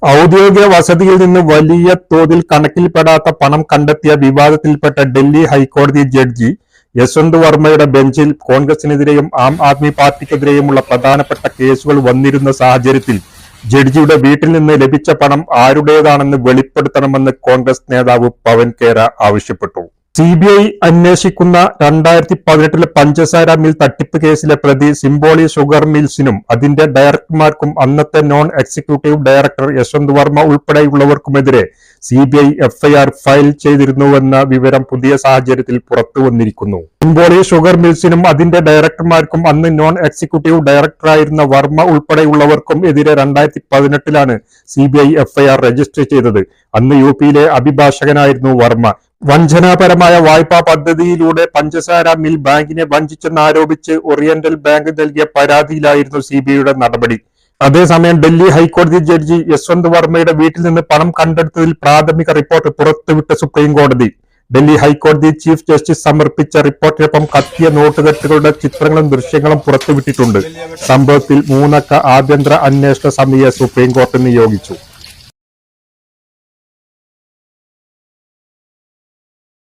ഔദ്യോഗിക വസതിയിൽ നിന്ന് വലിയ തോതിൽ കണക്കിൽപ്പെടാത്ത പണം കണ്ടെത്തിയ വിവാദത്തിൽപ്പെട്ട ഡൽഹി ഹൈക്കോടതി ജഡ്ജി യശ്വന്ത് വർമ്മയുടെ ബെഞ്ചിൽ കോൺഗ്രസിനെതിരെയും ആം ആദ്മി പാർട്ടിക്കെതിരെയുമുള്ള പ്രധാനപ്പെട്ട കേസുകൾ വന്നിരുന്ന സാഹചര്യത്തിൽ ജഡ്ജിയുടെ വീട്ടിൽ നിന്ന് ലഭിച്ച പണം ആരുടേതാണെന്ന് വെളിപ്പെടുത്തണമെന്ന് കോൺഗ്രസ് നേതാവ് പവൻ ഖേര ആവശ്യപ്പെട്ടു. CBI അന്വേഷിക്കുന്ന 2018 പഞ്ചസാര മിൽ തട്ടിപ്പ് കേസിലെ പ്രതി സിംബോളി ഷുഗർ മിൽസിനും അതിന്റെ ഡയറക്ടർമാർക്കും അന്നത്തെ non executive director Yashwant Varma ഉൾപ്പെടെയുള്ളവർക്കുമെതിരെ CBI FIR ഫയൽ ചെയ്തിരുന്നുവെന്ന വിവരം പുതിയ സാഹചര്യത്തിൽ പുറത്തുവന്നിരിക്കുന്നു. സിംബോളി ഷുഗർ മിൽസിനും അതിന്റെ ഡയറക്ടർമാർക്കും അന്ന് നോൺ എക്സിക്യൂട്ടീവ് ഡയറക്ടറായിരുന്ന വർമ്മ ഉൾപ്പെടെയുള്ളവർക്കും എതിരെ 2018 CBI FIR രജിസ്റ്റർ ചെയ്തത്. അന്ന് UP-യിലെ അഭിഭാഷകനായിരുന്നു വർമ്മ. വഞ്ചനാപരമായ വായ്പാ പദ്ധതിയിലൂടെ പഞ്ചസാര മിൽ ബാങ്കിനെ വഞ്ചിച്ചെന്നാരോപിച്ച് ഓറിയന്റൽ ബാങ്ക് നൽകിയ പരാതിയിലായിരുന്നു CBIയുടെ നടപടി. അതേസമയം ഡൽഹി ഹൈക്കോടതി ജഡ്ജി യശ്വന്ത് വർമ്മയുടെ വീട്ടിൽ നിന്ന് പണം കണ്ടെടുത്തതിൽ പ്രാഥമിക റിപ്പോർട്ട് പുറത്തുവിട്ട സുപ്രീം കോടതി ഡൽഹി ഹൈക്കോടതി ചീഫ് ജസ്റ്റിസ് സമർപ്പിച്ച റിപ്പോർട്ടിനൊപ്പം കത്തിയ നോട്ടുകെട്ടുകളുടെ ചിത്രങ്ങളും ദൃശ്യങ്ങളും പുറത്തുവിട്ടിട്ടുണ്ട്. സംഭവത്തിൽ 3 അംഗ ആഭ്യന്തര അന്വേഷണ സമിതിയെ സുപ്രീം കോടതി നിയോഗിച്ചു.